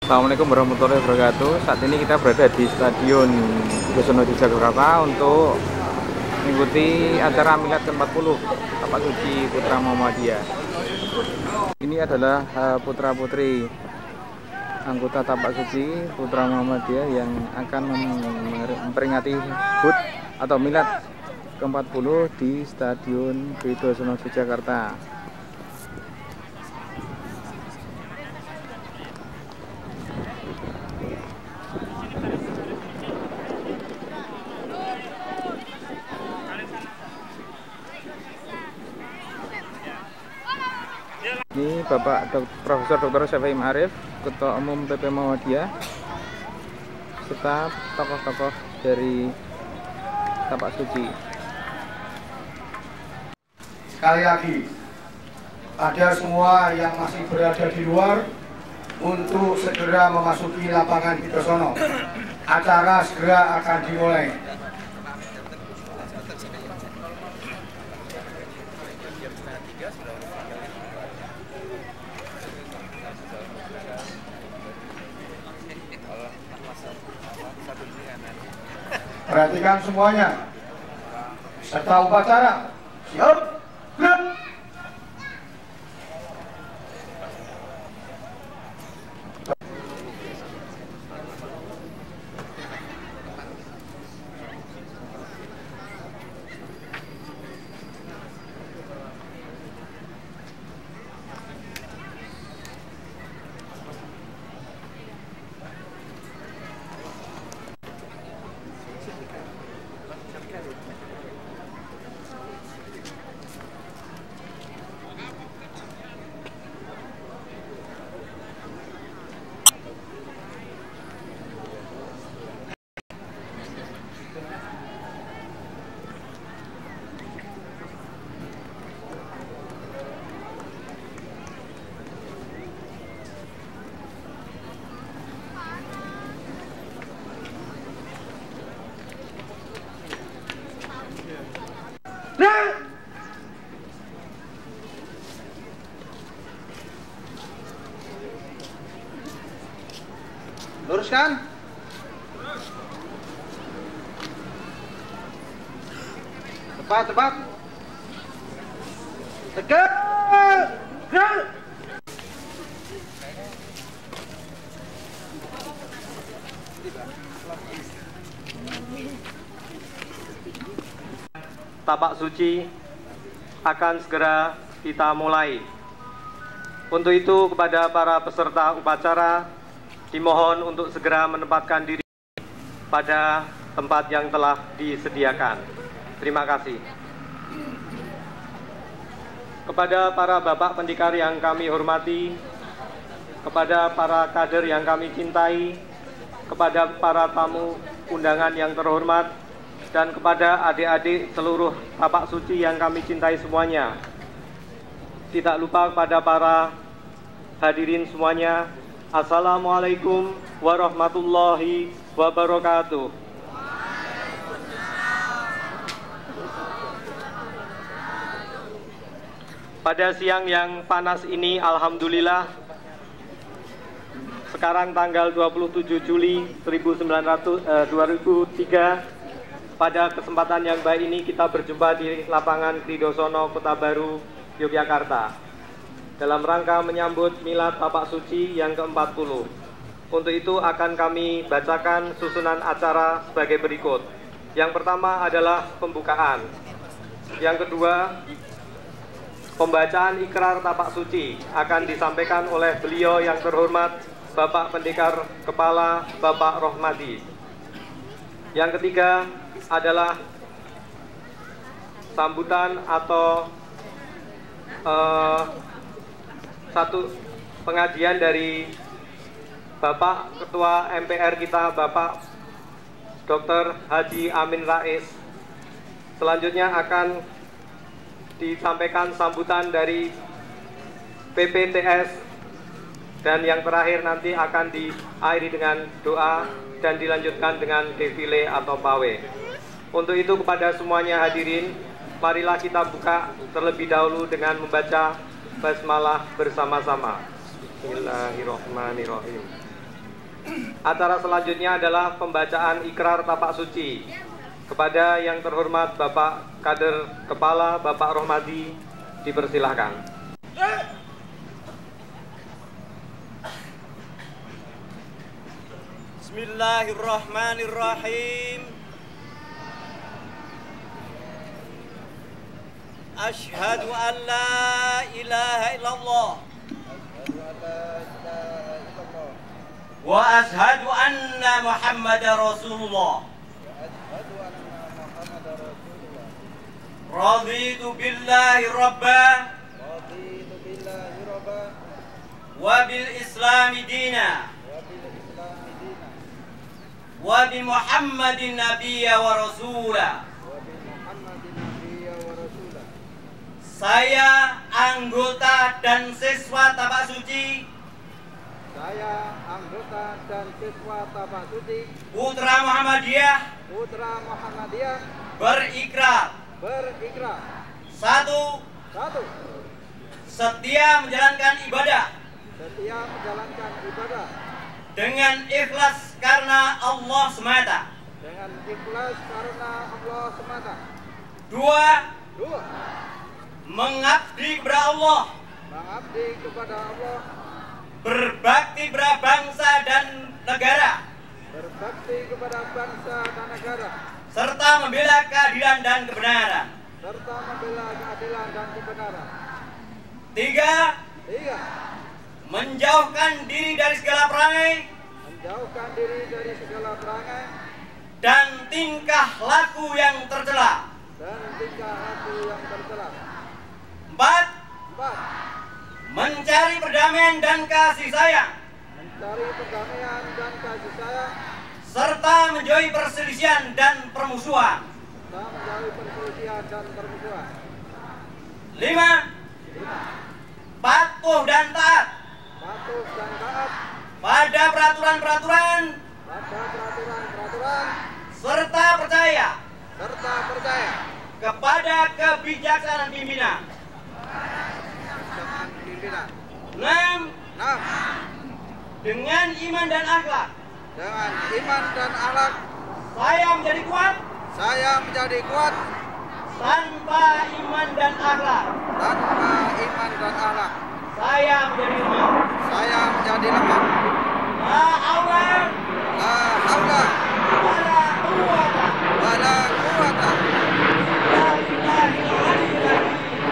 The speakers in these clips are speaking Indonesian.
Assalamualaikum warahmatullahi wabarakatuh. Saat ini kita berada di Stadion Widosono Jakarta untuk mengikuti acara Milad ke-40 Tapak Suci Putra Muhammadiyah. Ini adalah putra-putri anggota Tapak Suci Putra Muhammadiyah yang akan memperingati HUT atau Milad ke-40 di Stadion Widosono Jakarta. Ini Bapak Profesor Dr. Syafi'i Ma'arif, Ketua Umum PP Muhammadiyah, serta tokoh-tokoh dari Tapak Suci. Sekali lagi, pada semua yang masih berada di luar untuk segera memasuki lapangan Widosono. Acara segera akan dimulai. Perhatikan semuanya, serta upacara. Siap, gerak. Luruskan. Tepat. Tegak. Gerak. Tapak suci akan segera kita mulai. Untuk itu kepada para peserta upacara dimohon untuk segera menempatkan diri pada tempat yang telah disediakan. Terima kasih. Kepada para bapak pendikar yang kami hormati, kepada para kader yang kami cintai, kepada para tamu undangan yang terhormat, dan kepada adik-adik seluruh Tapak Suci yang kami cintai semuanya. Tidak lupa kepada para hadirin semuanya, Assalamualaikum warahmatullahi wabarakatuh. Pada siang yang panas ini, alhamdulillah, sekarang tanggal 27 Juli 2003, pada kesempatan yang baik ini kita berjumpa di lapangan Widosono, Kota Baru, Yogyakarta, dalam rangka menyambut Milad Tapak Suci yang ke-40. Untuk itu akan kami bacakan susunan acara sebagai berikut. Yang pertama adalah pembukaan. Yang kedua, pembacaan ikrar Tapak Suci akan disampaikan oleh beliau yang terhormat Bapak Pendekar Kepala Bapak Rohmadi. Yang ketiga adalah sambutan atau satu pengajian dari Bapak Ketua MPR kita, Bapak Dr. Haji Amin Rais. Selanjutnya akan disampaikan sambutan dari PPTS, dan yang terakhir nanti akan diakhiri dengan doa dan dilanjutkan dengan defile atau pawai. Untuk itu kepada semuanya hadirin, marilah kita buka terlebih dahulu dengan membaca basmalah bersama-sama. Bismillahirrahmanirrahim. Acara selanjutnya adalah pembacaan ikrar tapak suci. Kepada yang terhormat Bapak Kader Kepala Bapak Rohmadi, dipersilahkan. Bismillahirrahmanirrahim. Asyhadu an la ilaha illallah wa asyhadu anna Muhammadar Rasulullah. Raditu billahi rabba wa bil islami dina wa bi Muhammadin nabiyya wa rasula. Saya anggota dan siswa tapak suci. Saya anggota dan siswa tapak suci Putra Muhammadiyah. Berikrar. Satu. Setia menjalankan ibadah. Dengan ikhlas karena Allah semata. Dua. Mengabdi kepada Allah. Berbakti kepada bangsa dan negara. Serta membela keadilan dan kebenaran. Tiga. Menjauhkan diri dari segala perangai dan tingkah laku yang tercela. Empat. Mencari perdamaian dan kasih sayang. Serta menjauhi perselisihan dan permusuhan. Lima. Patuh dan taat pada peraturan-peraturan serta percaya kepada kebijaksanaan pimpinan. 6. Dengan iman dan akhlak. Saya menjadi kuat. Tanpa iman dan akhlak. Saya menjadi lemah. La haula wala quwwata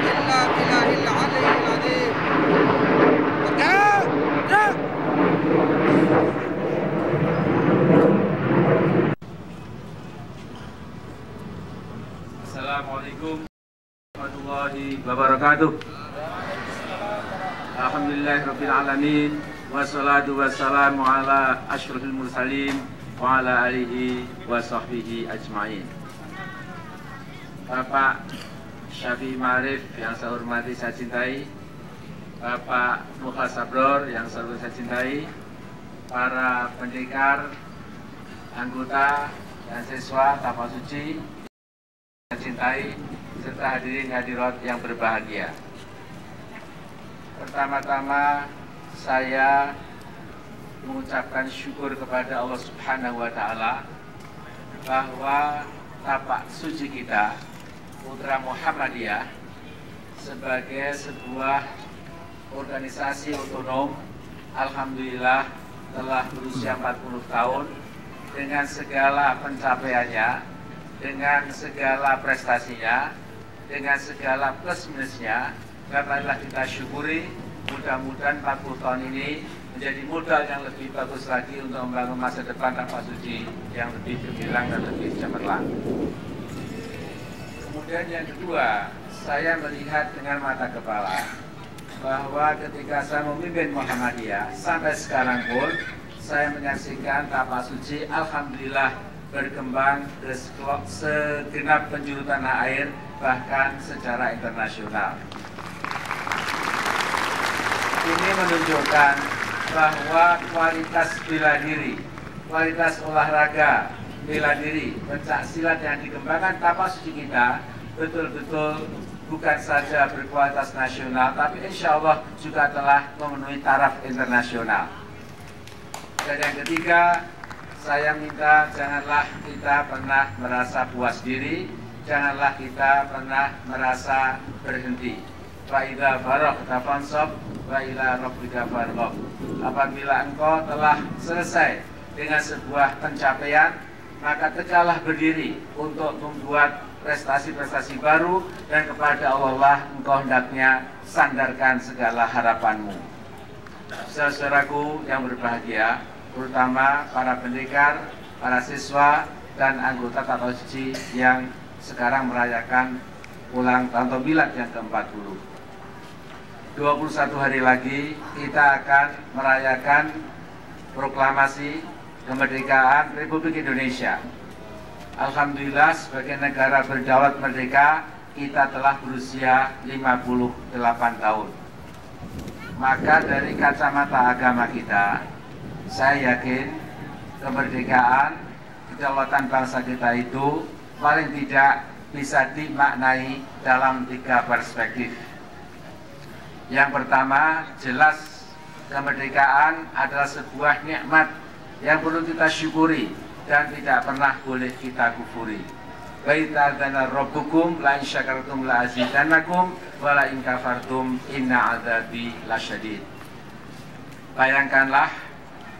illa billahil aliyyil azim. Assalamualaikum warahmatullahi wabarakatuh. Alhamdulillahirabbil alamin wassalatu wassalamu ala asyrofil mursalin wa ala alihi wa sahbihi ajmain. Bapak Syafi'i Ma'arif yang saya hormati, saya cintai, Bapak Mukhlas Sabror yang saya cintai, para pendekar, anggota dan siswa tapak suci saya cintai, serta hadirin hadirat yang berbahagia. Pertama-tama saya mengucapkan syukur kepada Allah Subhanahu wa Ta'ala bahwa tapak suci kita, Putra Muhammadiyah, sebagai sebuah organisasi otonom, alhamdulillah telah berusia 40 tahun dengan segala pencapaiannya, dengan segala prestasinya, dengan segala plus minusnya. Karena kita syukuri, mudah-mudahan 40 tahun ini menjadi modal yang lebih bagus lagi untuk membangun masa depan tapak suci yang lebih gemilang dan lebih cemerlang. Kemudian yang kedua, saya melihat dengan mata kepala bahwa ketika saya memimpin Muhammadiyah sampai sekarang pun saya menyaksikan tapak suci alhamdulillah berkembang ke segenap penjuru tanah air, bahkan secara internasional. Ini menunjukkan bahwa kualitas bela diri, kualitas olahraga bela diri, pencak silat yang dikembangkan tapak suci kita betul-betul bukan saja berkualitas nasional, tapi insya Allah juga telah memenuhi taraf internasional. Dan yang ketiga, saya minta janganlah kita pernah merasa puas diri, janganlah kita pernah merasa berhenti. Fa idza faraghta fansab wa ila rabbika farghab. Apabila engkau telah selesai dengan sebuah pencapaian, maka tegalah berdiri untuk membuat prestasi-prestasi baru, dan kepada Allah lah engkau hendaknya sandarkan segala harapanmu. Saudaraku yang berbahagia, terutama para pendekar, para siswa, dan anggota Tata Suci yang sekarang merayakan ulang tahun milad yang ke-40. 21 hari lagi kita akan merayakan proklamasi kemerdekaan Republik Indonesia. Alhamdulillah, sebagai negara berdaulat merdeka, kita telah berusia 58 tahun. Maka dari kacamata agama kita, saya yakin kemerdekaan, kedaulatan bangsa kita itu paling tidak bisa dimaknai dalam 3 perspektif. Yang pertama, jelas kemerdekaan adalah sebuah nikmat yang perlu kita syukuri dan tidak pernah boleh kita kufuri. Baitadzana rabbukum la in syakartum la azidannakum wa la in kafartum inna adzabi lasyadid. Bayangkanlah,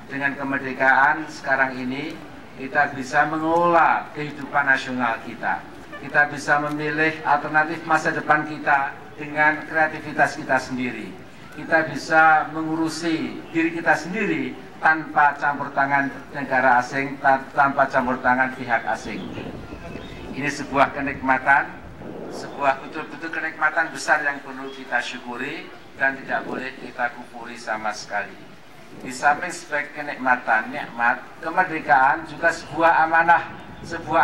dengan kemerdekaan sekarang ini kita bisa mengelola kehidupan nasional kita. Kita bisa memilih alternatif masa depan kita dengan kreativitas kita sendiri. Kita bisa mengurusi diri kita sendiri tanpa campur tangan negara asing, tanpa campur tangan pihak asing. Ini sebuah kenikmatan, sebuah betul-betul kenikmatan besar yang perlu kita syukuri dan tidak boleh kita kufuri sama sekali. Di samping sebagai kenikmatan, nikmat, kemerdekaan juga sebuah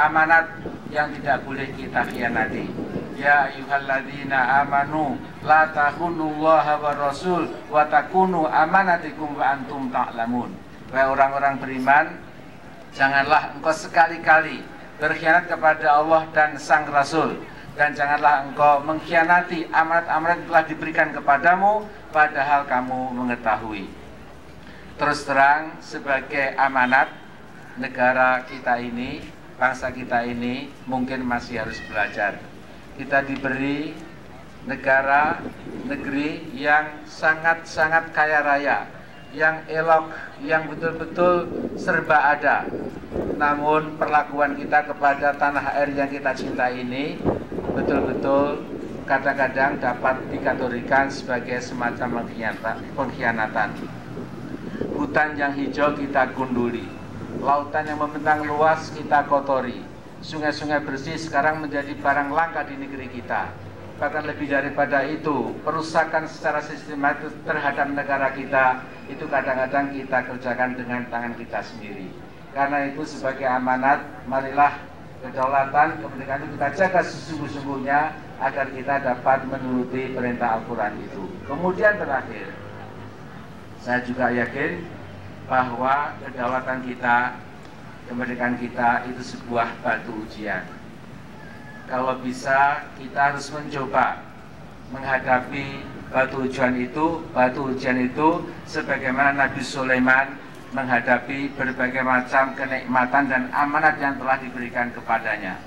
amanat yang tidak boleh kita khianati. Ya ayyuhalladzina amanu la takhunullaha wa rasul wa takunu amanatikum wa antum ta'lamun. Wahai orang-orang beriman, janganlah engkau sekali-kali berkhianat kepada Allah dan Sang Rasul, dan janganlah engkau mengkhianati amanat-amanat yang telah diberikan kepadamu padahal kamu mengetahui. Terus terang, sebagai amanat negara kita ini, bangsa kita ini mungkin masih harus belajar. Kita diberi negara, negeri yang sangat-sangat kaya raya, yang elok, yang betul-betul serba ada. Namun perlakuan kita kepada tanah air yang kita cintai ini betul-betul kadang-kadang dapat dikategorikan sebagai semacam pengkhianatan. Hutan yang hijau kita gunduli, lautan yang membentang luas kita kotori, sungai-sungai bersih sekarang menjadi barang langka di negeri kita. Bahkan lebih daripada itu, perusakan secara sistematis terhadap negara kita itu kadang-kadang kita kerjakan dengan tangan kita sendiri. Karena itu sebagai amanat, marilah kedaulatan, kemerdekaan itu kita jaga sesungguh-sungguhnya agar kita dapat menuruti perintah Al-Quran itu. Kemudian terakhir, saya juga yakin bahwa kedaulatan kita, kemerdekaan kita itu sebuah batu ujian. Kalau bisa kita harus mencoba menghadapi batu ujian itu sebagaimana Nabi Sulaiman menghadapi berbagai macam kenikmatan dan amanat yang telah diberikan kepadanya.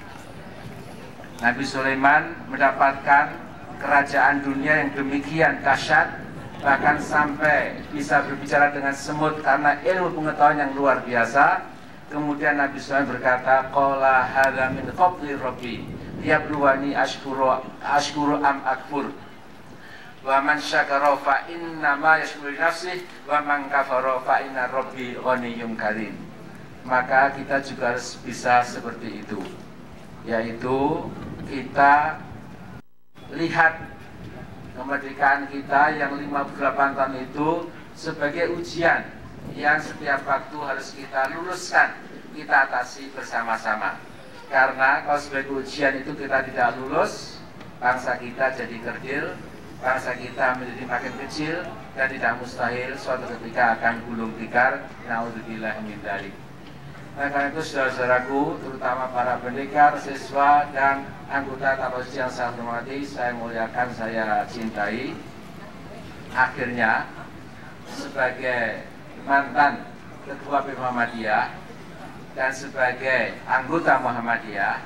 Nabi Sulaiman mendapatkan kerajaan dunia yang demikian dahsyat, bahkan sampai bisa berbicara dengan semut karena ilmu pengetahuan yang luar biasa. Kemudian Nabi Sulaiman berkata, qala hadza min fadli rabbi yabluwani ashkuru am akfur. Wa man syakara fa inna ma yashkuru nafsih wa man kafara fa inna rabbi ghaniyyun karim. Maka kita juga harus bisa seperti itu, yaitu kita lihat kemerdekaan kita yang 58 tahun itu sebagai ujian yang setiap waktu harus kita luluskan, kita atasi bersama-sama. Karena kalau sebagai ujian itu kita tidak lulus, bangsa kita jadi kerdil, bangsa kita menjadi makin kecil, dan tidak mustahil suatu ketika akan gulung tikar. Naudzubillah min dzalik. Nah, karena itu saudara-saudaraku, terutama para pendekar, siswa, dan anggota Tata Suci yang saya hormati, saya muliakan, saya cintai. Akhirnya, sebagai mantan Ketua PP Muhammadiyah dan sebagai anggota Muhammadiyah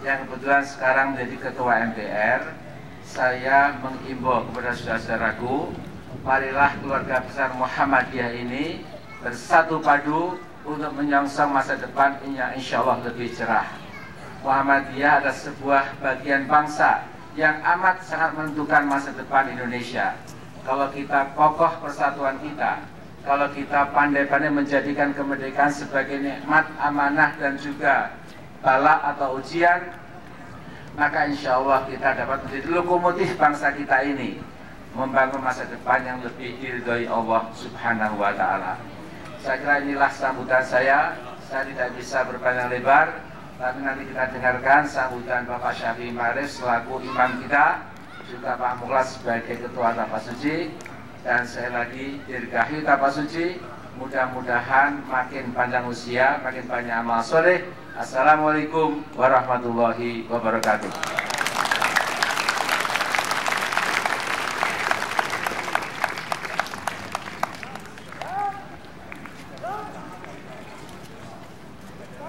yang kebetulan sekarang menjadi Ketua MPR, saya mengimbau kepada saudara-saudaraku, marilah keluarga besar Muhammadiyah ini bersatu padu untuk menyongsong masa depan yang insya Allah lebih cerah. Muhammadiyah adalah sebuah bagian bangsa yang amat sangat menentukan masa depan Indonesia. Kalau kita kokoh persatuan kita, kalau kita pandai-pandai menjadikan kemerdekaan sebagai nikmat, amanah dan juga bala atau ujian, maka insya Allah kita dapat menjadi lokomotif bangsa kita ini membangun masa depan yang lebih diridhoi Allah Subhanahu wa Ta'ala. Saya kira inilah sambutan saya tidak bisa berpanjang lebar, tapi nanti kita dengarkan sambutan Bapak Syafi'i Ma'arif selaku imam kita, juga Pak Mukhlas sebagai Ketua Tapak Suci, dan saya lagi dirgahi Tapak Suci. Mudah-mudahan makin panjang usia, makin banyak amal soleh. Assalamualaikum warahmatullahi wabarakatuh.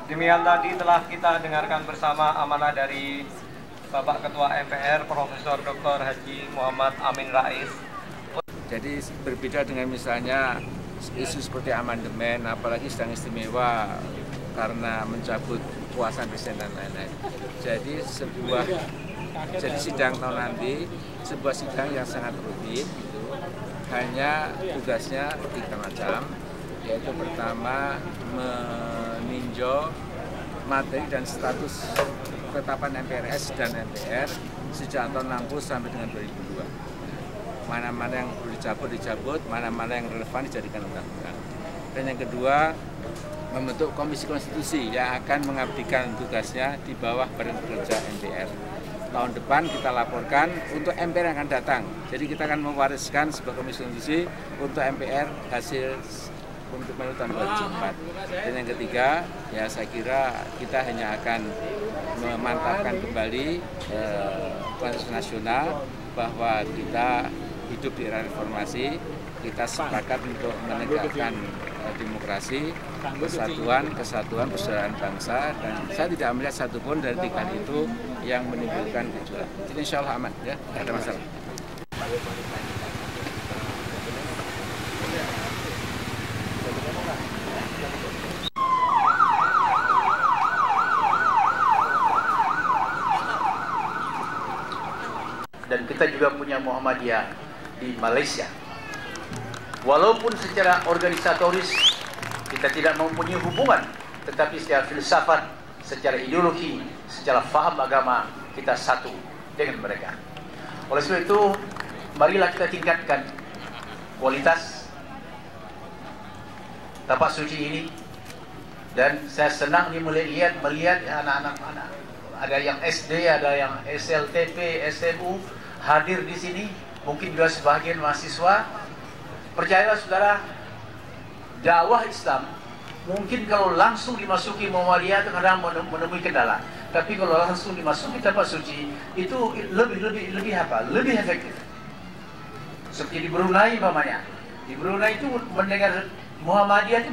Demikian tadi telah kita dengarkan bersama amanah dari Bapak Ketua MPR Profesor Dr. Haji Muhammad Amin Rais. Jadi berbeda dengan misalnya isu seperti amandemen, apalagi sedang istimewa karena mencabut kuasa presiden dan lain-lain. Jadi sidang tahun nanti sebuah sidang yang sangat rutin, gitu. Hanya tugasnya 3 macam, yaitu pertama meninjau materi dan status ketetapan MPRS dan MPR sejak tahun 60 sampai dengan 2002. Mana-mana yang perlu dicabut, mana-mana yang relevan dijadikan undang-undang. Dan yang kedua, membentuk komisi konstitusi yang akan mengabdikan tugasnya di bawah Badan Kerja MPR. Tahun depan kita laporkan untuk MPR yang akan datang. Jadi kita akan mewariskan sebuah komisi konstitusi untuk MPR hasil untuk pemilu tahun 2004. Dan yang ketiga, ya saya kira kita hanya akan memantapkan kembali konstitusi nasional bahwa kita hidup di era reformasi, kita sepakat untuk menegakkan demokrasi, kesatuan, persaudaraan bangsa, dan saya tidak melihat satupun dari 3 itu yang menimbulkan gejolak. Jadi insya Allah aman, ya, tidak ada masalah. Dan kita juga punya Muhammadiyah di Malaysia. Walaupun secara organisatoris kita tidak mempunyai hubungan, tetapi secara filsafat, secara ideologi, secara faham agama, kita satu dengan mereka. Oleh sebab itu, marilah kita tingkatkan kualitas tapak suci ini. Dan saya senang melihat anak-anak, ada yang SD, ada yang SLTP, SMU hadir di sini, mungkin juga sebagian mahasiswa. Percayalah saudara, dakwah Islam mungkin kalau langsung dimasuki Muhammadiyah kadang menemui kendala, tapi kalau langsung dimasuki tapak suci itu lebih efektif. Seperti di Brunei umpamanya, di Brunei itu mendengar Muhammadiyah itu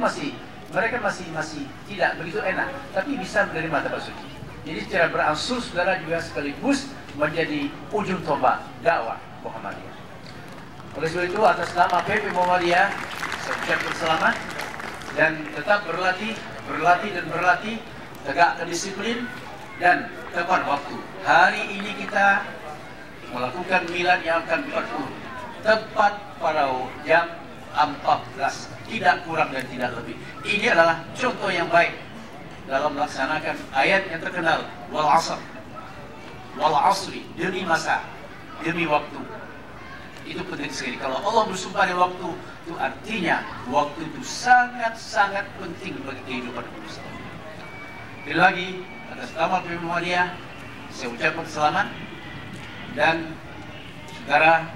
mereka masih tidak begitu enak, tapi bisa menerima tapak suci. Jadi secara berangsur saudara juga sekaligus menjadi ujung tombak dakwah Muhammadiyah. Oleh sebab itu, atas nama PP Muhammadiyah, saya ucapkan selamat dan tetap berlatih, tegakkan disiplin dan tepat waktu. Hari ini kita melakukan milad yang akan 40, tepat pada jam 14, tidak kurang dan tidak lebih. Ini adalah contoh yang baik dalam melaksanakan ayat yang terkenal, wal asri, demi masa, demi waktu. Itu penting sekali. Kalau Allah bersumpah dengan waktu, itu artinya waktu itu sangat-sangat penting bagi kehidupan manusia. Sekali lagi, atas nama PP Muhammadiyah, saya ucapkan selamat dan saudara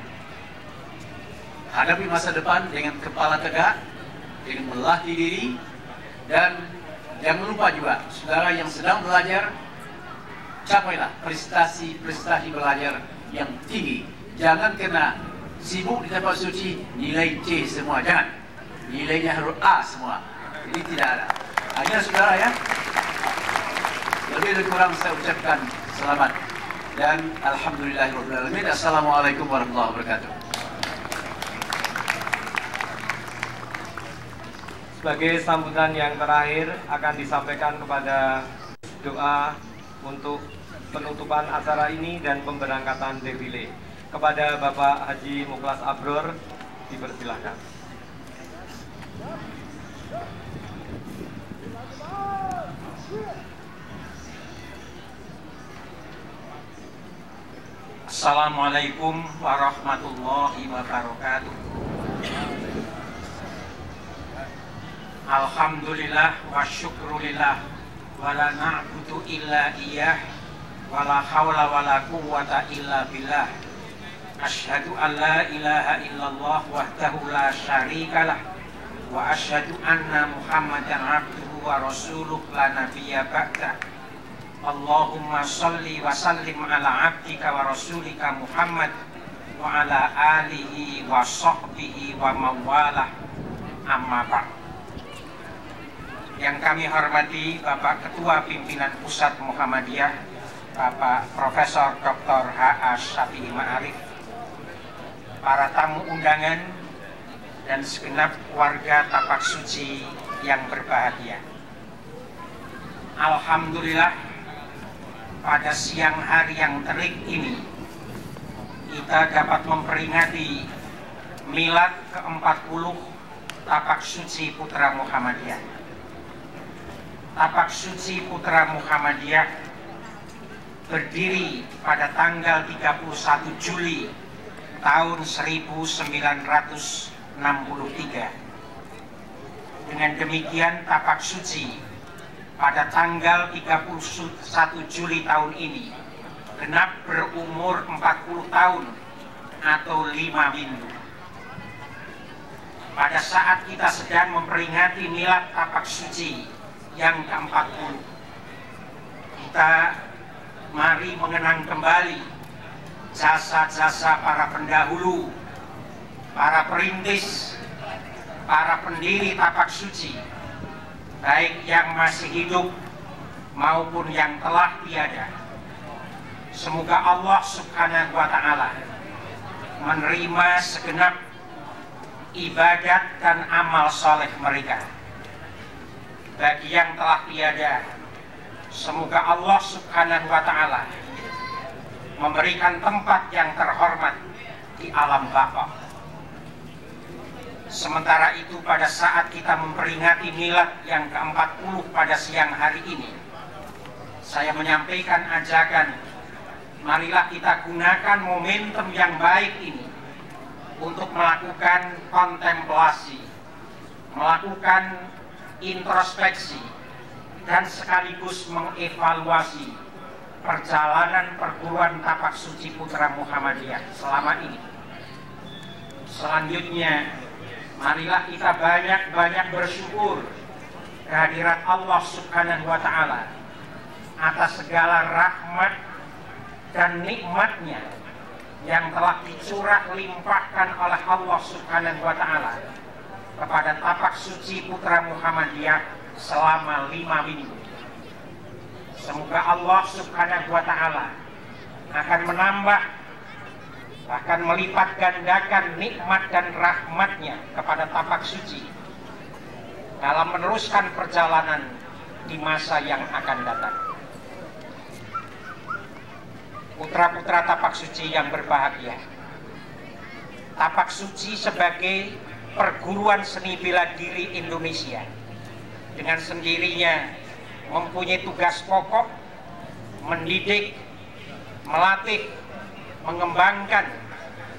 hadapi masa depan dengan kepala tegak, dengan melatih diri, dan jangan lupa juga, saudara yang sedang belajar, capailah prestasi belajar yang tinggi. Jangan kena sibuk di tapak suci, nilai C semua, jangan. Nilainya harus A semua. Ini tidak ada. Hanya saudara ya, lebih kurang saya ucapkan selamat dan alhamdulillahirobbilalamin. Assalamualaikum warahmatullahi wabarakatuh. Sebagai sambutan yang terakhir akan disampaikan kepada doa untuk penutupan acara ini dan pemberangkatan defile. Kepada Bapak Haji Mukhlas Abror dipersilahkan. Assalamualaikum warahmatullahi wabarakatuh. Alhamdulillah wa syukrulillah wa la na'budu illa iyyah wa la hawla wa la quwwata illa billah. Asyhadu an la ilaha illallah wahdahu la syarikalah wa asyhadu anna Muhammadan abduhu wa rasuluh la nabiyya ba'dah. Allahumma salli wa sallim ala abdika wa rasulika Muhammad wa ala alihi wa sahbihi wa mawalah, amma ba'd. Yang kami hormati Bapak Ketua Pimpinan Pusat Muhammadiyah, Bapak Profesor Dr. H.A. Syafi'i Ma'arif, para tamu undangan, dan segenap warga Tapak Suci yang berbahagia. Alhamdulillah, pada siang hari yang terik ini kita dapat memperingati milad ke-40 Tapak Suci Putra Muhammadiyah. Tapak Suci Putra Muhammadiyah berdiri pada tanggal 31 Juli tahun 1963. Dengan demikian Tapak Suci pada tanggal 31 Juli tahun ini genap berumur 40 tahun atau 5 minggu. Pada saat kita sedang memperingati milad Tapak Suci yang ke-40, kita mari mengenang kembali jasa-jasa para pendahulu, para perintis, para pendiri Tapak Suci, baik yang masih hidup maupun yang telah tiada. Semoga Allah Subhanahu wa Ta'ala menerima segenap ibadat dan amal soleh mereka. Bagi yang telah tiada, semoga Allah Subhanahu wa Ta'ala memberikan tempat yang terhormat di alam baqah. Sementara itu, pada saat kita memperingati milad yang ke-40 pada siang hari ini, saya menyampaikan ajakan, marilah kita gunakan momentum yang baik ini untuk melakukan kontemplasi, melakukan introspeksi, dan sekaligus mengevaluasi perjalanan perguruan Tapak Suci Putra Muhammadiyah selama ini. Selanjutnya, marilah kita banyak-banyak bersyukur kehadirat Allah Subhanahu wa Ta'ala atas segala rahmat dan nikmatnya yang telah dicurah limpahkan oleh Allah Subhanahu wa Ta'ala kepada Tapak Suci Putra Muhammadiyah selama 5 minggu. Semoga Allah Subhanahu wa Ta'ala akan menambah, bahkan melipat gandakan nikmat dan rahmatnya kepada Tapak Suci dalam meneruskan perjalanan di masa yang akan datang. Putra-putra Tapak Suci yang berbahagia, Tapak Suci sebagai perguruan seni bela diri Indonesia dengan sendirinya mempunyai tugas pokok mendidik, melatih, mengembangkan,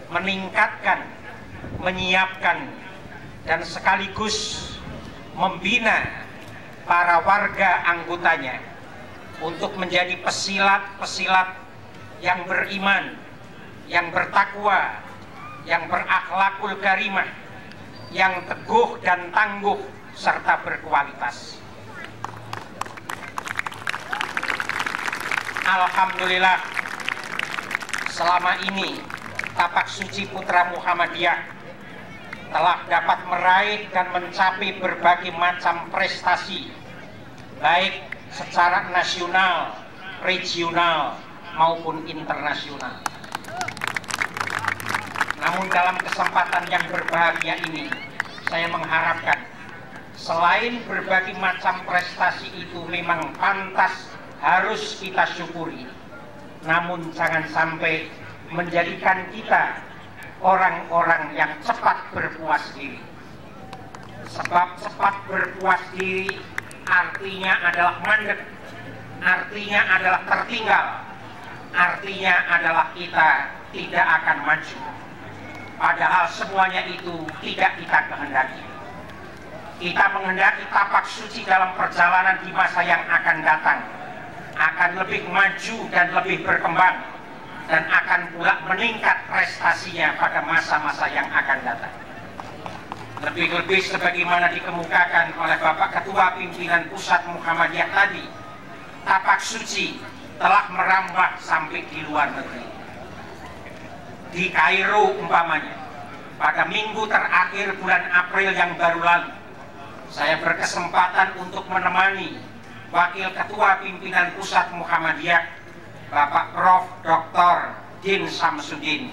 meningkatkan, menyiapkan, dan sekaligus membina para warga anggotanya untuk menjadi pesilat-pesilat yang beriman, yang bertakwa, yang berakhlakul karimah, yang teguh dan tangguh serta berkualitas. Alhamdulillah, selama ini Tapak Suci Putra Muhammadiyah telah dapat meraih dan mencapai berbagai macam prestasi, baik secara nasional, regional, maupun internasional. Namun dalam kesempatan yang berbahagia ini, saya mengharapkan selain berbagai macam prestasi itu memang pantas harus kita syukuri, namun jangan sampai menjadikan kita orang-orang yang cepat berpuas diri. Sebab cepat berpuas diri artinya adalah mandek, artinya adalah tertinggal, artinya adalah kita tidak akan maju. Padahal semuanya itu tidak kita kehendaki. Kita menghendaki tapak suci dalam perjalanan di masa yang akan datang akan lebih maju dan lebih berkembang, dan akan pula meningkat prestasinya pada masa-masa yang akan datang. Lebih-lebih sebagaimana dikemukakan oleh Bapak Ketua Pimpinan Pusat Muhammadiyah tadi, tapak suci telah merambah sampai di luar negeri. Di Kairo umpamanya, pada minggu terakhir bulan April yang baru lalu, saya berkesempatan untuk menemani Wakil Ketua Pimpinan Pusat Muhammadiyah, Bapak Prof. Dr. Din Samsudin,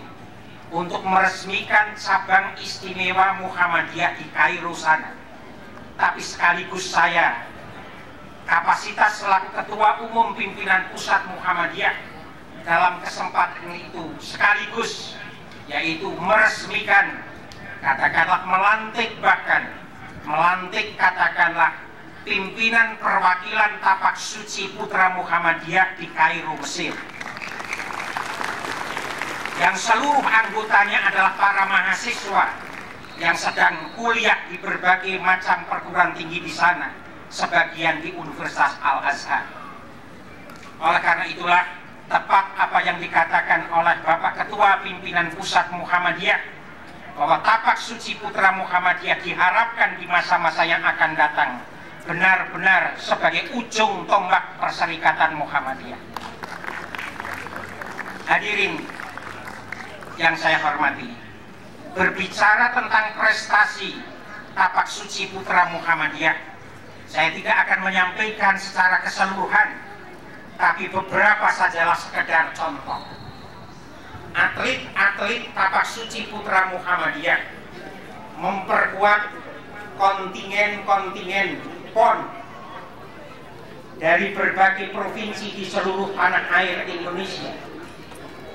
untuk meresmikan cabang istimewa Muhammadiyah di Kairo sana. Tapi sekaligus saya, kapasitas selaku Ketua Umum Pimpinan Pusat Muhammadiyah, dalam kesempatan itu sekaligus yaitu meresmikan, katakanlah melantik, bahkan melantik katakanlah pimpinan perwakilan tapak suci Putra Muhammadiyah di Kairo, Mesir, yang seluruh anggotanya adalah para mahasiswa yang sedang kuliah di berbagai macam perguruan tinggi di sana, sebagian di Universitas Al-Azhar. Oleh karena itulah tepat apa yang dikatakan oleh Bapak Ketua Pimpinan Pusat Muhammadiyah, bahwa tapak suci Putra Muhammadiyah diharapkan di masa-masa yang akan datang benar-benar sebagai ujung tombak Perserikatan Muhammadiyah. Hadirin yang saya hormati, berbicara tentang prestasi tapak suci Putra Muhammadiyah, saya tidak akan menyampaikan secara keseluruhan, tapi beberapa sajalah sekedar contoh. Atlet-atlet tapak suci Putra Muhammadiyah memperkuat kontingen-kontingen PON dari berbagai provinsi di seluruh tanah air Indonesia,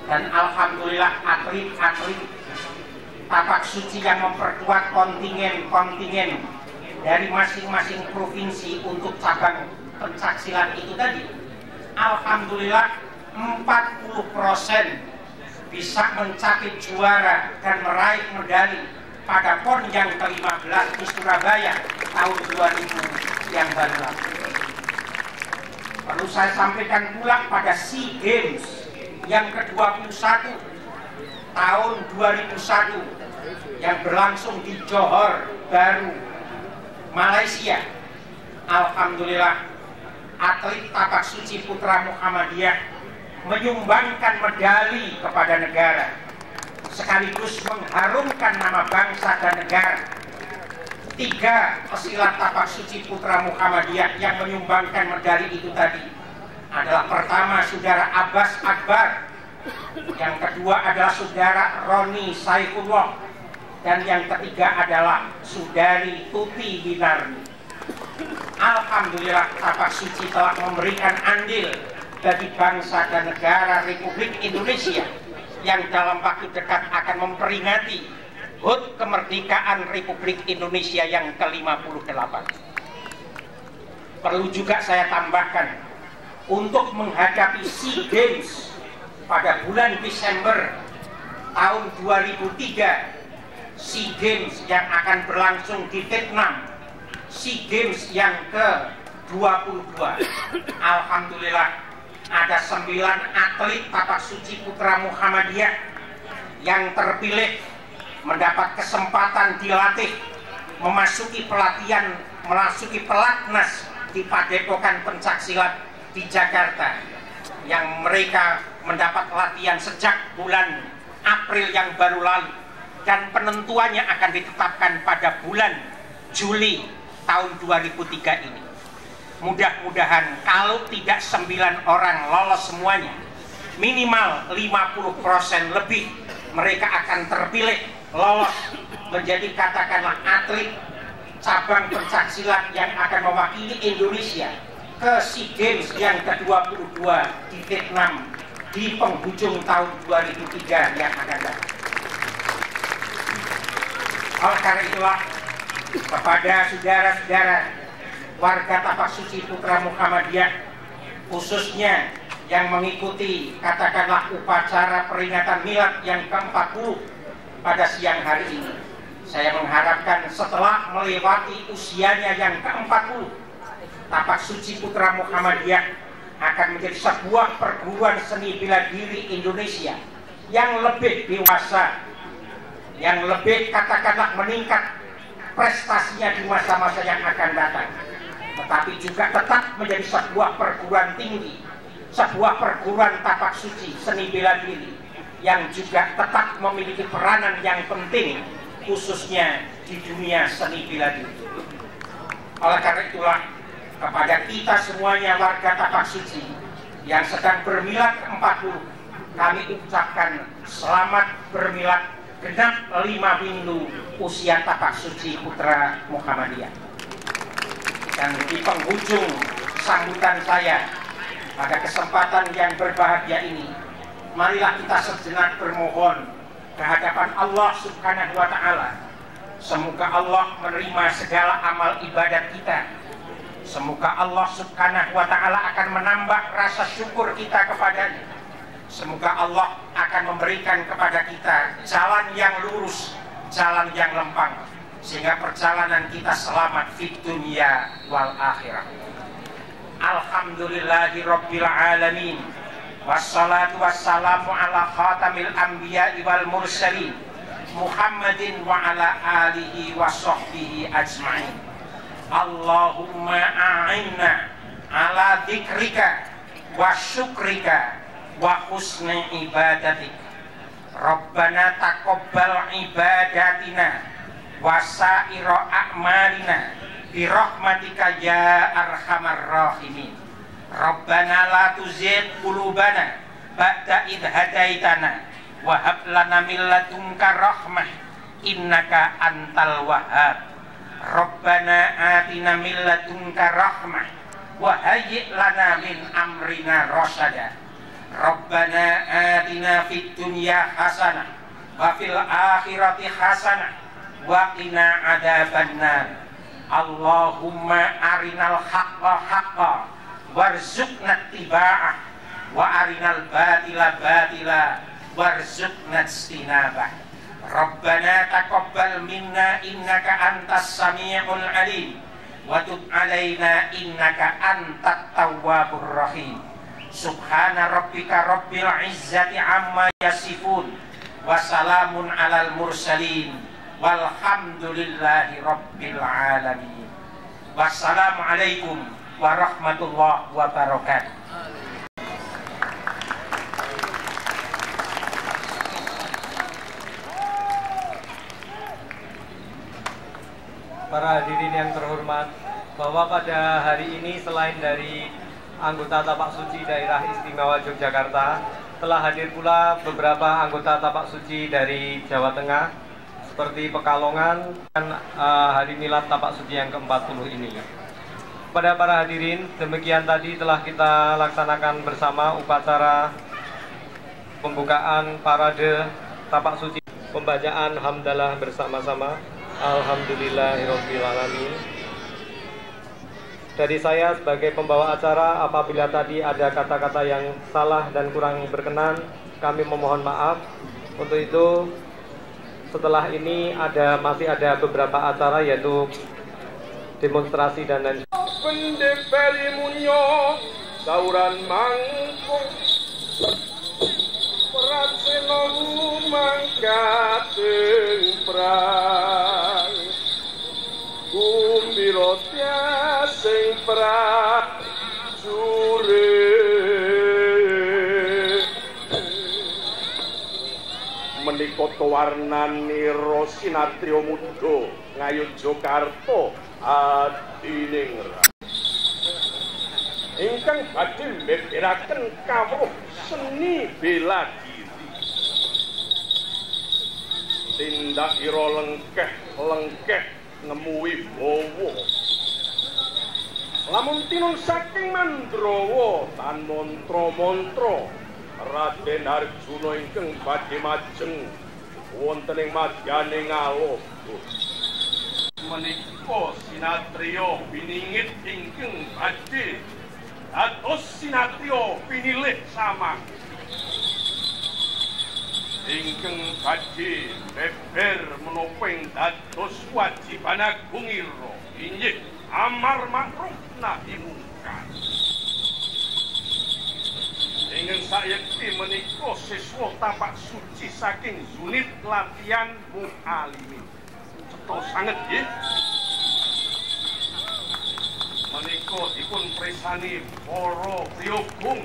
dan alhamdulillah atlet-atlet tapak suci yang memperkuat kontingen-kontingen dari masing-masing provinsi untuk cabang pencaksilat itu tadi, alhamdulillah 40% bisa mencapai juara dan meraih medali pada PON yang ke-15 di Surabaya tahun 2000 yang baru lalu. Perlu saya sampaikan pula pada SEA Games yang ke-21 tahun 2001 yang berlangsung di Johor Bahru, Malaysia. Alhamdulillah atlet tapak suci Putra Muhammadiyah menyumbangkan medali kepada negara, sekaligus mengharumkan nama bangsa dan negara. 3 pesilat tapak suci Putra Muhammadiyah yang menyumbangkan medali itu tadi adalah, pertama Saudara Abbas Akbar, yang kedua adalah Saudara Roni Saifullah, dan yang ketiga adalah Saudari Tuti Winarni. Alhamdulillah tapak suci telah memberikan andil bagi bangsa dan negara Republik Indonesia yang dalam waktu dekat akan memperingati HUT kemerdekaan Republik Indonesia yang ke-58. Perlu juga saya tambahkan, untuk menghadapi SEA Games pada bulan Desember tahun 2003, SEA Games yang akan berlangsung di Vietnam, SEA Games yang ke-22, alhamdulillah ada 9 atlet tapak suci Putra Muhammadiyah yang terpilih mendapat kesempatan dilatih, memasuki pelatihan, memasuki pelatnas di Padepokan Pencaksilat di Jakarta, yang mereka mendapat latihan sejak bulan April yang baru lalu, dan penentuannya akan ditetapkan pada bulan Juli tahun 2003 ini. Mudah-mudahan kalau tidak 9 orang lolos semuanya, minimal 50% lebih mereka akan terpilih lolos menjadi katakanlah atlet cabang pencaksilat yang akan mewakili Indonesia ke SEA Games yang ke-22 di Vietnam di penghujung tahun 2003 yang akan datang. Oleh karena itulah, kepada saudara-saudara warga Tapak Suci Putra Muhammadiyah, khususnya yang mengikuti katakanlah upacara peringatan milad yang ke-40 pada siang hari ini, saya mengharapkan setelah melewati usianya yang ke-40, Tapak Suci Putra Muhammadiyah akan menjadi sebuah perguruan seni bela diri Indonesia yang lebih dewasa, yang lebih katakanlah meningkat prestasinya di masa-masa yang akan datang, tetapi juga tetap menjadi sebuah perguruan tinggi, sebuah perguruan tapak suci seni bela diri yang juga tetap memiliki peranan yang penting khususnya di dunia seni bela diri. Oleh karena itulah, kepada kita semuanya warga Tapak Suci yang sedang bermilad ke-40, kami ucapkan selamat bermilad genap 5 minggu usia Tapak Suci Putra Muhammadiyah. Dan di penghujung sambutan saya pada kesempatan yang berbahagia ini, marilah kita sejenak bermohon ke hadapan Allah Subhanahu wa Ta'ala. Semoga Allah menerima segala amal ibadat kita. Semoga Allah Subhanahu wa Ta'ala akan menambah rasa syukur kita kepadanya. Semoga Allah akan memberikan kepada kita jalan yang lurus, jalan yang lempang, sehingga perjalanan kita selamat fid dunya wal akhirah. Alhamdulillahi rabbil alamin, wassalatu wassalamu ala khatamil anbiya'i wal mursalin, Muhammadin wa ala alihi wa sahbihi ajma'in. Allahumma a'inna ala dzikrika wa syukrika wa husni ibadatik. Rabbana taqabbal ibadatina wa sa'ira a'malina bi rahmatika ya arhamar rahimin. Rabbana la tuzigh qulubana ba'da idh hadaitana wa hab lana min ladunka rahmah innaka antal wahhab. Rabbana atina min ladunka rahmah wa hayyi' lana min amrina rasyada. Rabbana atina fid dunya hasanah wa fil akhirati hasanah wa qina adzabannar. Allahumma arinal haqqa haqqan warzuqna ittiba'ah wa arinal batila batila warzuqna ijtinabah. Rabbana taqabbal minna innaka antas sami'ul alim wa tub alaina innaka antat tawwabur rahim. Subhana rabbika rabbil izzati amma yasifun wa salamun alal mursalin walhamdulillahi rabbil alamin. Wassalamualaikum warahmatullahi wabarakatuh. Para hadirin yang terhormat, bahwa pada hari ini selain dari anggota Tapak Suci Daerah Istimewa Yogyakarta, telah hadir pula beberapa anggota Tapak Suci dari Jawa Tengah seperti Pekalongan dan hari milad Tapak Suci yang ke-40 ini. Pada para hadirin, demikian tadi telah kita laksanakan bersama upacara pembukaan parade Tapak Suci, pembacaan hamdalah bersama-sama. Alhamdulillahirrabbilalamin. Dari saya sebagai pembawa acara, apabila tadi ada kata-kata yang salah dan kurang berkenan, kami memohon maaf. Untuk itu, setelah ini masih ada beberapa acara, yaitu demonstrasi dan lain sebagainya. Sauran mangkung Prasena mangkating prang Kumbiro tiasing prajure Menika Martowarnanira Sinatrio Muda Ngayogyakarta adiningrat ingkang badhe mbeberaken kawruh seni bela diri tindakira lengkeh nemu wibawa lamun tinun saking Mandrawa tan mantra-mantra Raden Arjuna ingkang badhe majeng wonten ing madyaning Alaba menika Sinatrio piningit ingkang badhe dados Sinatrio pinilih samang ingkang badhe beber menapa ing dados wajiban agungira inggih amar ma'ruf nahi mungkar. Ingkang sayekti menika siswa tapak suci saking unit latihan mu'alimin. Cetha sanget nggih. Menika dipun presani para priyogung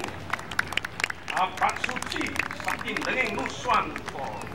tapak suci saking denging Nuswantara.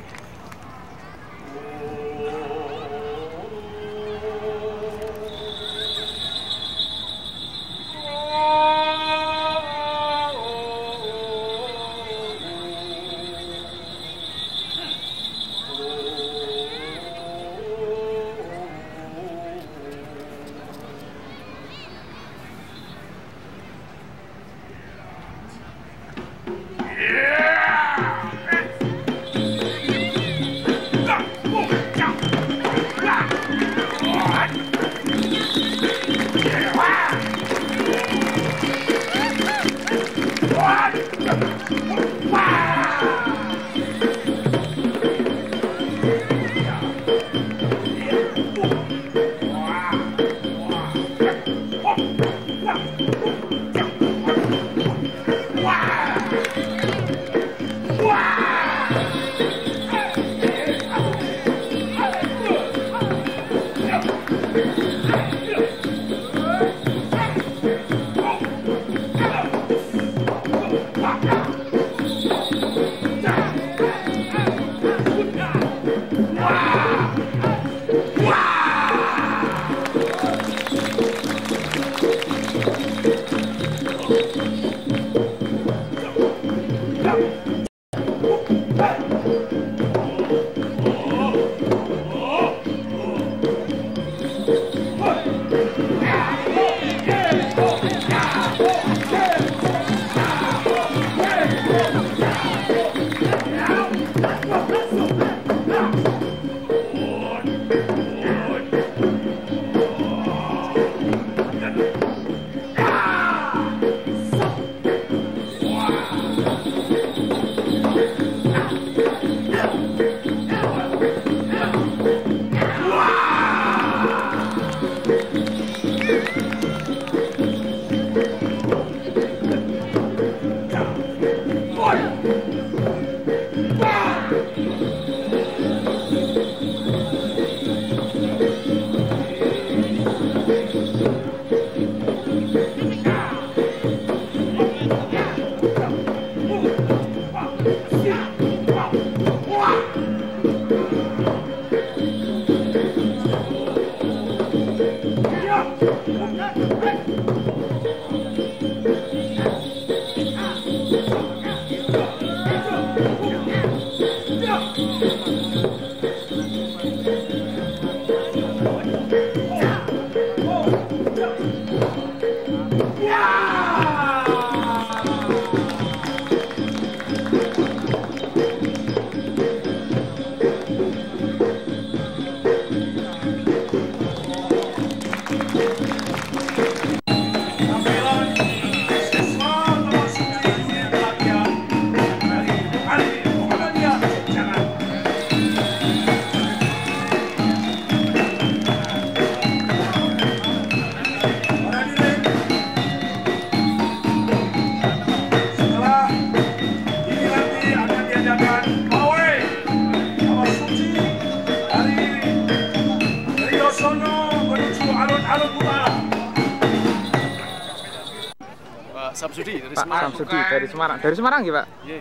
Samsudi dari Pak Semarang. Samsudi dari Semarang. Dari Semarang ya, Pak? Iya.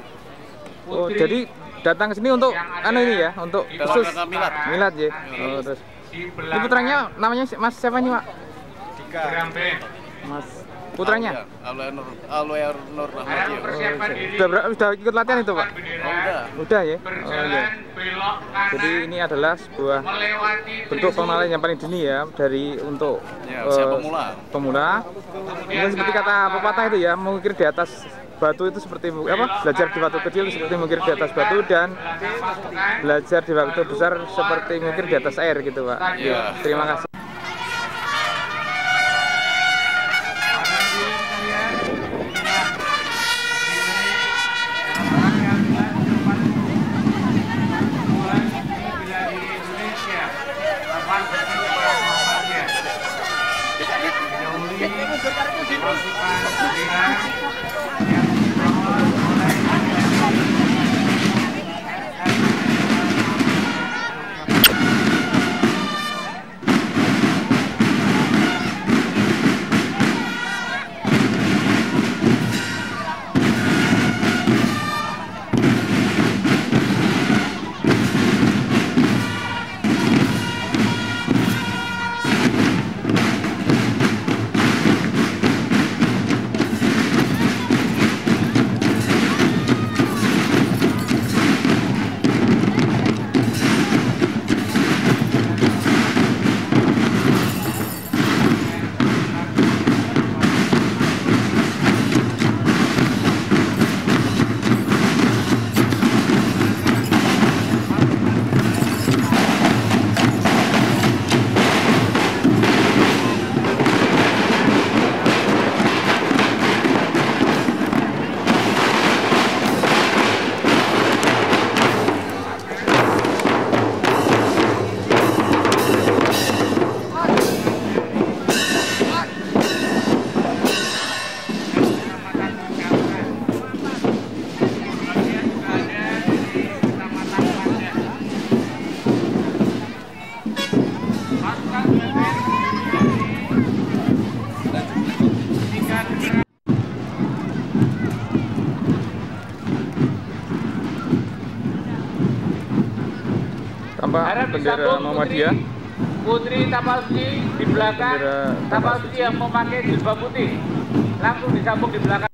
Oh, jadi datang ke sini untuk ini ya, untuk khusus milad ya. Oh, terus ini putranya namanya Mas siapa nih, Pak? Mas putranya? Alwer Nur Rahmadi. Sudah ikut latihan itu, Pak? Udah ya. Oh iya. Jadi ini adalah sebuah bentuk pengenalan yang paling dini ya dari untuk pemula. Mungkin seperti kata pepatah itu ya, mengukir di atas batu itu seperti apa? Belajar di waktu kecil seperti mengukir di atas batu, dan belajar di waktu besar seperti mengukir di atas air gitu, Pak. Ya, terima kasih. Tampak bendera Muhammadiyah. Putri Tapasuci di belakang, Tapasuci yang memakai jilbab putih langsung disambung di belakang.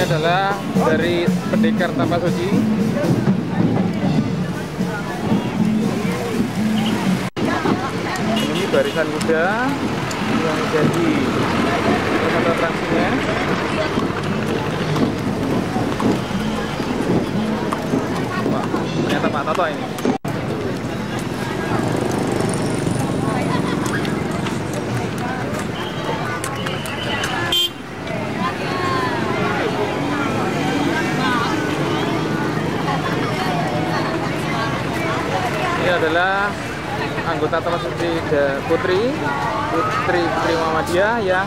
Adalah dari Pendekar Tapasuci. Ini barisan kuda yang jadi satu atraksinya. Wah, ternyata Pak Toto ini. adalah anggota Tapak Suci Putri Muhammadiyah yang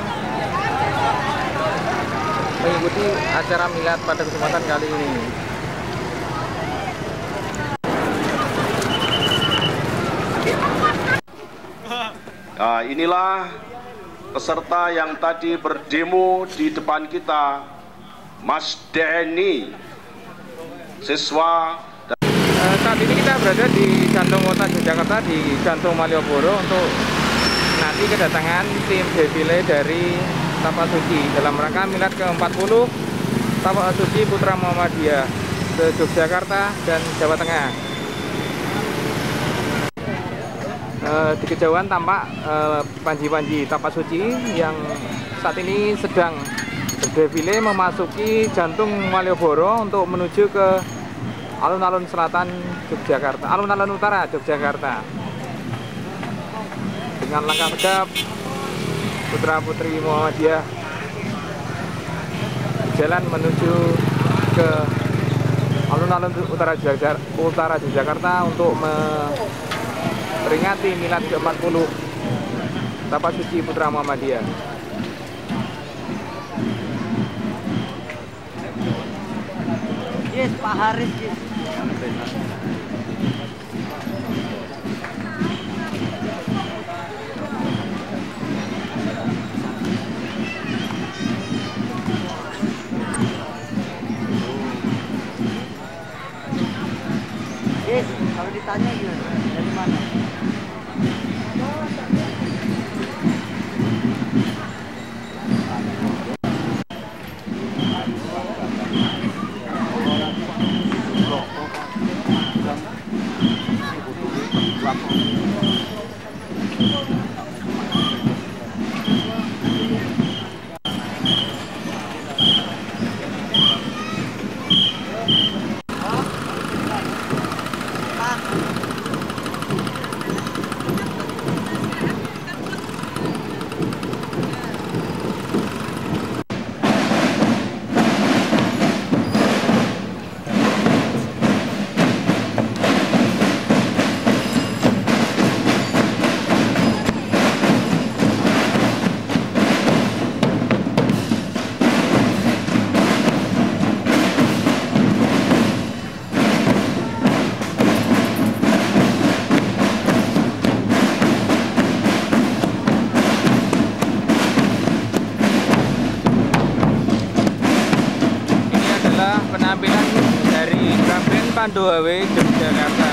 mengikuti acara milad pada kesempatan kali ini. Nah, inilah peserta yang tadi berdemo di depan kita, Mas Denny, siswa. Saat ini kita berada di jantung kota Yogyakarta, di jantung Malioboro, untuk nanti kedatangan tim defile dari Tapak Suci dalam rangka milad ke-40 Tapak Suci Putra Muhammadiyah ke Yogyakarta dan Jawa Tengah. Di kejauhan tampak panji-panji Tapak Suci yang saat ini sedang berdefile memasuki jantung Malioboro untuk menuju ke alun-alun selatan Yogyakarta, alun-alun utara Yogyakarta. Dengan langkah tegap, putra-putri Muhammadiyah jalan menuju ke alun-alun utara Yogyakarta untuk memperingati milad ke-40 Tapak Suci Putra Muhammadiyah. Yes, Pak Haris. Yes. Yes, kalau ditanya gimana? Dari mana? Penampilan dari Kapten Pandoawe Yogyakarta.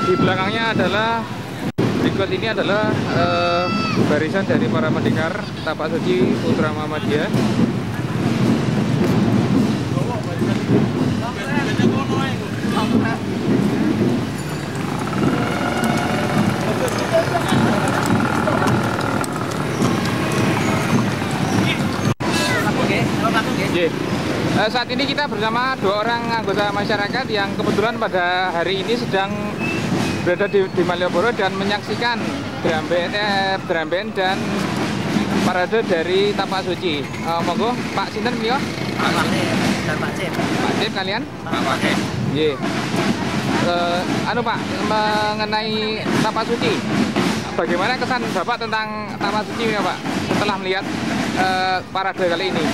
Di belakangnya adalah berikut ini adalah barisan dari para pendekar Tapak Suci Putra Muhammadiyah. Saat ini kita bersama dua orang anggota masyarakat yang kebetulan pada hari ini sedang berada di Malioboro dan menyaksikan drum band dan parade dari Tapak Suci. Monggo Pak Sinten beliau? Pak Wahid dan Pak Cip. Pak Cip kalian? Pak Wahid. Iya. Pak, mengenai Tapak Suci, bagaimana kesan Bapak tentang Tapak Suci ya Pak setelah melihat parade kali ini?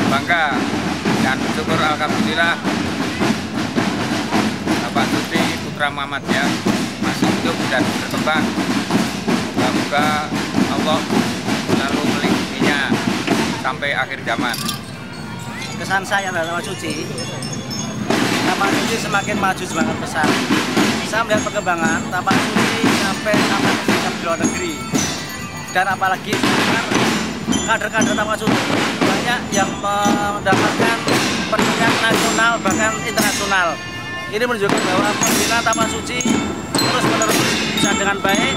Bangga dan syukur alhamdulillah Tapak Suci Putra Muhammadiyah dan berkembang. Semoga Allah selalu melindunginya sampai akhir zaman. Kesan saya dalam Taman Suci, Taman Suci semakin maju semakin besar. Saya melihat perkembangan Taman Suci sampai di luar negeri. Dan apalagi kader-kader Taman Suci banyak yang mendapatkan penilaian nasional bahkan internasional. Ini menunjukkan bahwa pembinaan Taman Suci terus-menerus bisa dengan baik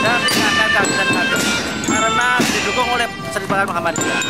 dan akan kehabisan kader karena didukung oleh Sri Partai Muhammadiyah.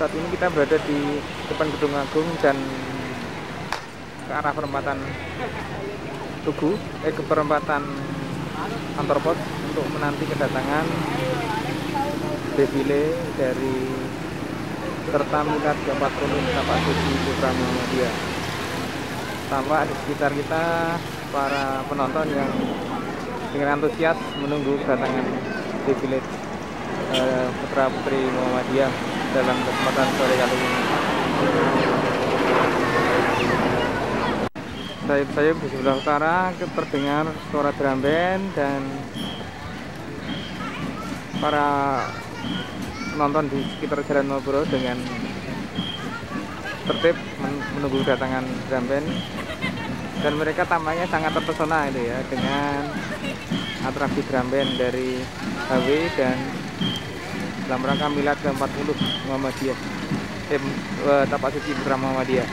Saat ini kita berada di depan Gedung Agung dan ke arah perempatan Tugu, ke perempatan kantor pos untuk menanti kedatangan defile dari serta milad ke-40 Tapak Suci Putra Muhammadiyah. Tampak di sekitar kita para penonton yang dengan antusias menunggu kedatangan defile Putra Putri Muhammadiyah dalam kesempatan sore kali ini. Sayup-sayup di sebelah utara terdengar suara drum band dan para penonton di sekitar Jalan Malioboro dengan tertib menunggu kedatangan drum band, dan mereka tampaknya sangat terpesona itu ya dengan atraksi drum band dari HW dan dalam rangka milad ke-40 Muhammadiyah, Tapak Suci Putra Muhammadiyah.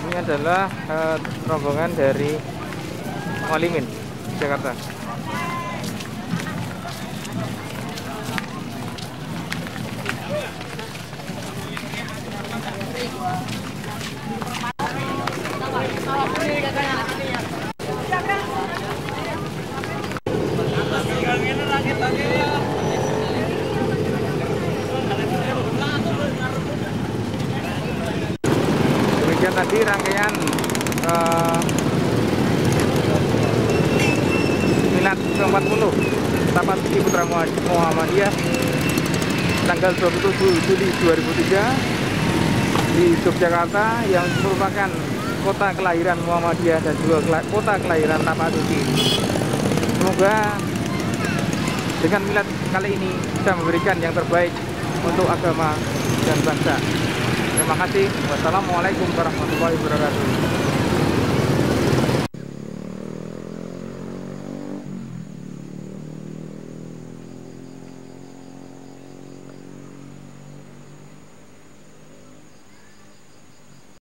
Ini adalah rombongan dari Mualimin, Jakarta. Demikian tadi rangkaian Milad ke-40 Tapak Suci Putra Muhammadiyah tanggal 27 Juli 2003 di Yogyakarta, yang merupakan kota kelahiran Muhammadiyah dan juga kota kelahiran Tapak Suci. Semoga dengan milad kali ini bisa memberikan yang terbaik untuk agama dan bangsa. Terima kasih. Wassalamualaikum warahmatullahi wabarakatuh.